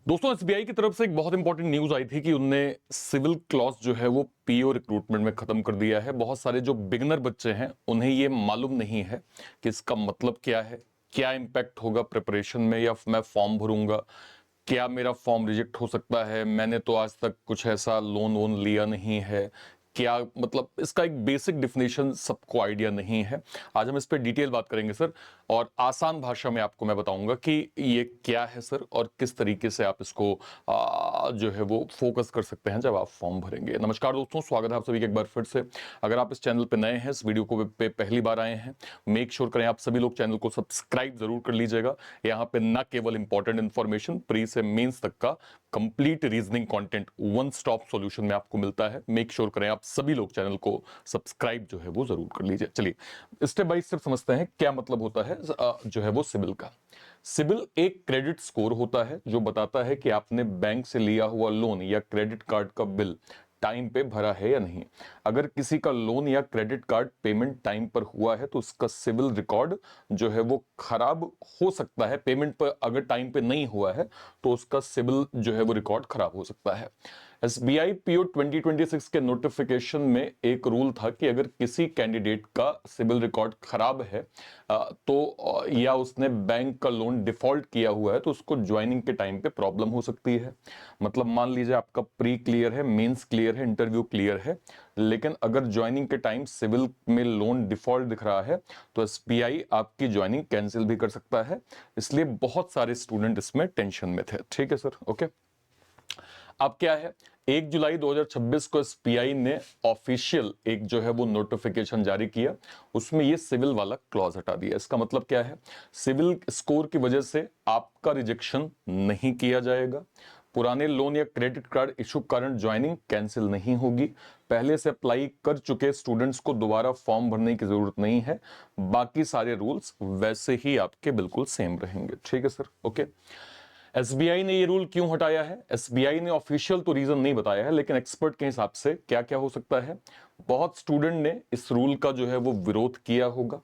दोस्तों एसबीआई की तरफ से एक बहुत इंपॉर्टेंट न्यूज आई थी कि उनने सिविल क्लॉज जो है वो पीओ रिक्रूटमेंट में खत्म कर दिया है। बहुत सारे जो बिगनर बच्चे हैं उन्हें ये मालूम नहीं है कि इसका मतलब क्या है, क्या इंपैक्ट होगा प्रिपरेशन में, या मैं फॉर्म भरूंगा, क्या मेरा फॉर्म रिजेक्ट हो सकता है, मैंने तो आज तक कुछ ऐसा लोन वोन लिया नहीं है, क्या मतलब इसका एक बेसिक डिफिनेशन सबको आइडिया नहीं है। आज हम इस पे डिटेल बात करेंगे सर, और आसान भाषा में आपको मैं बताऊंगा कि ये क्या है सर और किस तरीके से आप इसको जो है वो फोकस कर सकते हैं जब आप फॉर्म भरेंगे। नमस्कार दोस्तों, स्वागत है आप सभी के एक बार फिर से। अगर आप इस चैनल पे नए हैं, इस वीडियो को पे पहली बार आए हैं, मेक श्योर करें आप सभी लोग चैनल को सब्सक्राइब जरूर कर लीजिएगा। यहाँ पे ना केवल इंपॉर्टेंट इंफॉर्मेशन, प्री से मेंस तक का complete reasoning content one stop solution में आपको मिलता है। मेक श्योर करें आप सभी लोग चैनल को सब्सक्राइब जो है वो जरूर कर लीजिए। चलिए स्टेप बाय स्टेप समझते हैं क्या मतलब होता है जो है वो सिबिल का। सिबिल एक क्रेडिट स्कोर होता है जो बताता है कि आपने बैंक से लिया हुआ लोन या क्रेडिट कार्ड का बिल टाइम पे भरा है या नहीं। अगर किसी का लोन या क्रेडिट कार्ड पेमेंट टाइम पर हुआ है तो उसका सिविल रिकॉर्ड जो है वो खराब हो सकता है। पेमेंट पर अगर टाइम पे नहीं हुआ है तो उसका सिविल जो है वो रिकॉर्ड खराब हो सकता है। एसबीआई पीओ 2026 के नोटिफिकेशन में एक रूल था कि अगर किसी कैंडिडेट का सिविल रिकॉर्ड खराब है या उसने बैंक का लोन डिफॉल्ट किया हुआ है तो उसको ज्वाइनिंग के टाइम पे प्रॉब्लम हो सकती है। मतलब मान लीजिए आपका प्री क्लियर है, मेंस क्लियर है, इंटरव्यू क्लियर है, लेकिन अगर ज्वाइनिंग के टाइम सिविल में लोन डिफॉल्ट दिख रहा है तो एसबीआई आपकी ज्वाइनिंग कैंसिल भी कर सकता है। इसलिए बहुत सारे स्टूडेंट इसमें टेंशन में थे। ठीक है सर, ओके। अब क्या है, 1 जुलाई 2026 को एसबीआई ने ऑफिशियल एक जो है वो नोटिफिकेशन जारी किया। उसमें ये सिविल वाला क्लॉज हटा दिया। इसका मतलब क्या है, सिविल स्कोर की वजह से आपका रिजेक्शन नहीं किया जाएगा। पुराने लोन या क्रेडिट कार्ड इशू कारण ज्वाइनिंग कैंसिल नहीं होगी। पहले से अप्लाई कर चुके स्टूडेंट्स को दोबारा फॉर्म भरने की जरूरत नहीं है। बाकी सारे रूल्स वैसे ही आपके बिल्कुल सेम रहेंगे। ठीक है सर, ओके। एसबीआई ने ये रूल क्यों हटाया है, एसबीआई ने ऑफिशियल तो रीजन नहीं बताया है, लेकिन एक्सपर्ट के हिसाब से क्या क्या हो सकता है। बहुत स्टूडेंट ने इस रूल का जो है वो विरोध किया होगा।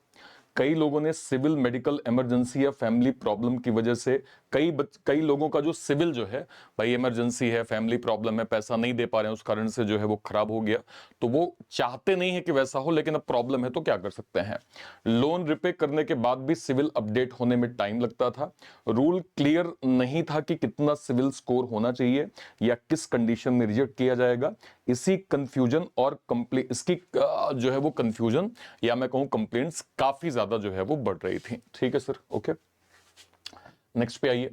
कई लोगों ने सिविल मेडिकल इमरजेंसी या फैमिली प्रॉब्लम की वजह से कई लोगों का जो सिविल जो है, भाई इमरजेंसी है, फैमिली प्रॉब्लम है, पैसा नहीं दे पा रहे हैं, उस कारण से जो है वो खराब हो गया। तो वो चाहते नहीं है कि वैसा हो, लेकिन अब प्रॉब्लम है तो क्या कर सकते हैं। लोन रिपे करने के बाद भी सिविल अपडेट होने में टाइम लगता था। रूल क्लियर नहीं था कि कितना सिविल स्कोर होना चाहिए या किस कंडीशन में रिजेक्ट किया जाएगा। इसी कंफ्यूजन और कंप्लेन इसकी जो है वो कंफ्यूजन या मैं कहूं कंप्लेंट्स काफी ज्यादा जो है वो बढ़ रही थी। ठीक है सर, ओके। नेक्स्ट पे आइए।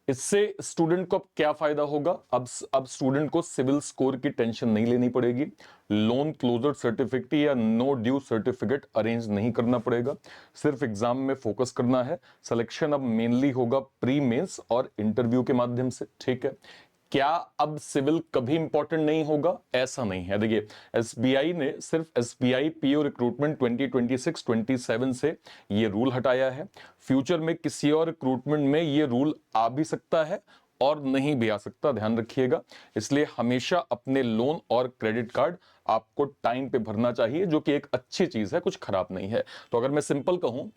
इससे स्टूडेंट को अब क्या फायदा होगा, अब स्टूडेंट को सिविल स्कोर की टेंशन नहीं लेनी पड़ेगी। लोन क्लोजर सर्टिफिकेट या नो ड्यू सर्टिफिकेट अरेंज नहीं करना पड़ेगा। सिर्फ एग्जाम में फोकस करना है। सिलेक्शन अब मेनली होगा प्री मेंस और इंटरव्यू के माध्यम से। ठीक है। क्या अब सिविल कभी इंपॉर्टेंट नहीं होगा, ऐसा नहीं है। देखिए, एसबीआई ने सिर्फ एसबीआई पीओ रिक्रूटमेंट 2026-27 से ये रूल हटाया है। फ्यूचर में किसी और रिक्रूटमेंट में ये रूल आ भी सकता है और नहीं भी आ सकता, ध्यान रखिएगा। इसलिए हमेशा अपने लोन और क्रेडिट कार्ड आपको टाइम पे भरना चाहिए, जो कि एक अच्छी चीज है, कुछ खराब नहीं है। तो अगर मैं सिंपल कहूं,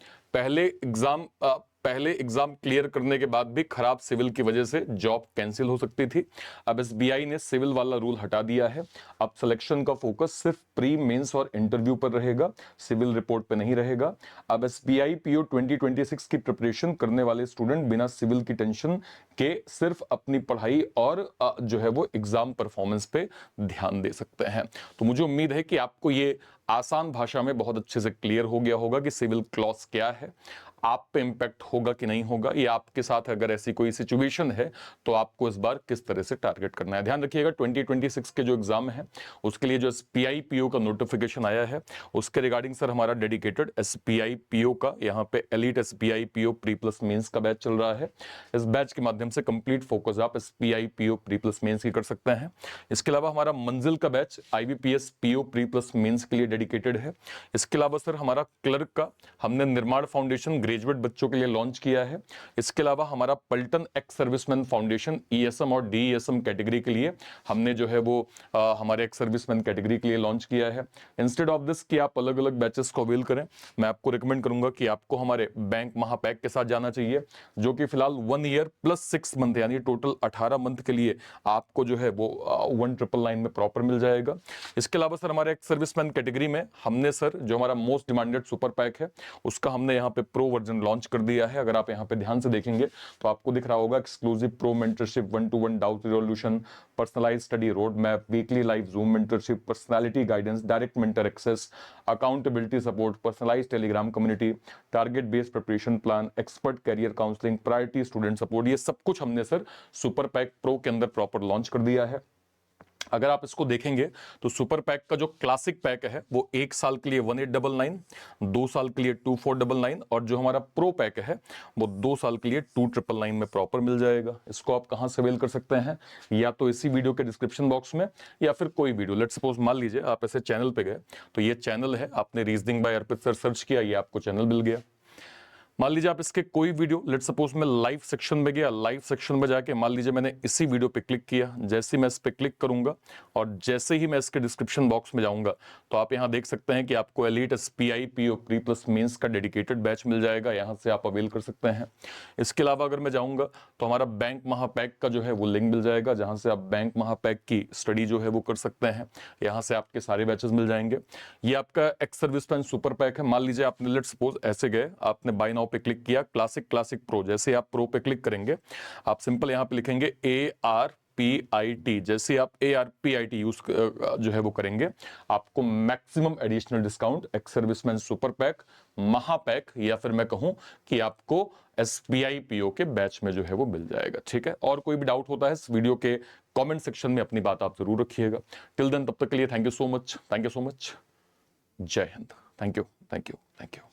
पहले एग्जाम क्लियर करने के बाद भी खराब सिविल की वजह से जॉब कैंसिल हो सकती थी। अब एसबीआई ने सिविल वाला रूल हटा दिया है। अब सिलेक्शन का फोकस सिर्फ प्री मेंस और इंटरव्यू पर रहेगा, सिविल रिपोर्ट पे नहीं रहेगा। अब एसबीआई पीओ 2026 की प्रिपरेशन करने वाले स्टूडेंट बिना सिविल की टेंशन के सिर्फ अपनी पढ़ाई और जो है वो एग्जाम परफॉर्मेंस पे ध्यान दे सकते हैं। तो मुझे उम्मीद है कि आपको ये आसान भाषा में बहुत अच्छे से क्लियर हो गया होगा कि सिविल क्लॉज क्या है, आप पे इंपैक्ट होगा कि नहीं होगा, या आपके साथ अगर ऐसी कोई सिचुएशन है तो आपको इस बार किस तरह से टारगेट करना है। ध्यान रखिएगा 2026 के जो एग्जाम है उसके लिए जो एसबीआई पीओ का नोटिफिकेशन आया है उसके रिगार्डिंग सर हमारा डेडिकेटेड एसबीआई पीओ का यहाँ पे elite SBI PO pre plus mains का बैच चल रहा है। इस बैच के माध्यम से कंप्लीट फोकस आप SBI PO pre plus mains की कर सकते हैं। इसके अलावा हमारा मंजिल का batch IBPS PO pre plus mains के लिए डेडिकेटेड है। इसके अलावा सर हमारा क्लर्क का हमने निर्माण फाउंडेशन ग्रेजुएट बच्चों के लिए लॉन्च किया है। इसके अलावा हमारा पल्टन एक्स सर्विसमैन फाउंडेशन ईएसएम और डीईएसएम कैटेगरी के लिए हमने जो है वो हमारे एक्स सर्विसमैन कैटेगरी के लिए लॉन्च किया है। इंस्टेड ऑफ दिस कि आप अलग अलग बैचेस को अवेल करें, मैं आपको रिकमेंड करूंगा कि आपको हमारे बैंक महापैक के साथ जाना चाहिए, जो कि फिलहाल 1 ईयर प्लस 6 मंथ यानी टोटल 18 मंथ के लिए आपको जो है वो 1999 में प्रॉपर मिल जाएगा। इसके अलावा सर हमारे एक्स सर्विसमैन कैटेगरी में हमने सर जो हमारा मोस्ट डिमांडेड सुपर पैक है उसका हमने यहाँ पे प्रो वर्जन लॉन्च कर दिया है। अगर आप यहाँ पे ध्यान से देखेंगे तो आपको दिख रहा होगा exclusive pro mentorship, 1-to-1 doubt resolution, personalised study road map, weekly live Zoom mentorship, personality guidance, direct mentor access, accountability support, personalised Telegram community, target based preparation plan, expert career counselling, priority student support, ये सब कुछ हमने sir super pack pro के अंदर proper launch कर दिया है। अगर आप इसको देखेंगे तो सुपर पैक का जो क्लासिक पैक है वो 1 साल के लिए 1899, 2 साल के लिए 2499 और जो हमारा प्रो पैक है वो 2 साल के लिए 2999 में प्रॉपर मिल जाएगा। इसको आप कहां से अवेल कर सकते हैं, या तो इसी वीडियो के डिस्क्रिप्शन बॉक्स में या फिर कोई वीडियो, लेट्स सपोज मान लीजिए आप ऐसे चैनल पे गए तो ये चैनल है, आपने रीजनिंग बाय अर्पित सर सर्च किया, ये आपको चैनल मिल गया। मान लीजिए आप इसके कोई वीडियो, लेट्स सपोज मैं लाइव सेक्शन में गया, लाइव सेक्शन में जाके मान लीजिए मैंने इसी वीडियो पे क्लिक किया, जैसे ही मैं इस पे क्लिक करूंगा और जैसे ही मैं इसके डिस्क्रिप्शन बॉक्स में जाऊंगा तो आप यहां देख सकते हैं कि आपको elite SBI PO pre plus mains का डेडिकेटेड बैच मिल जाएगा, यहां से आप अवेल कर सकते हैं। इसके अलावा अगर मैं जाऊंगा तो हमारा बैंक महापैक का जो है वो लिंक मिल जाएगा, जहां से आप बैंक महापैक की स्टडी जो है वो कर सकते हैं, यहां से आपके सारे बैचेस मिल जाएंगे। ये आपका एक्स सर्विसमैन सुपर पैक है। मान लीजिए आपने लेट्स सपोज ऐसे गए, आपने बाय नाउ पे क्लिक किया, क्लासिक प्रो, जैसे आप प्रो पे क्लिक करेंगे आप सिंपल यहां पे लिखेंगे ARPIT, जैसे आप ARPIT यूज जो है वो करेंगे आपको maximum additional discount ex serviceman super pack, महापैक या फिर मैं कहूं कि आपको SBI PO के बैच में जो है वो मिल जाएगा। ठीक है, और कोई भी डाउट होता है इस वीडियो के कमेंट सेक्शन में अपनी बात आप जरूर रखिएगा। टिल देन, तब तक के लिए thank you so much, thank you so much, जय हिंद, thank you, thank you, thank you.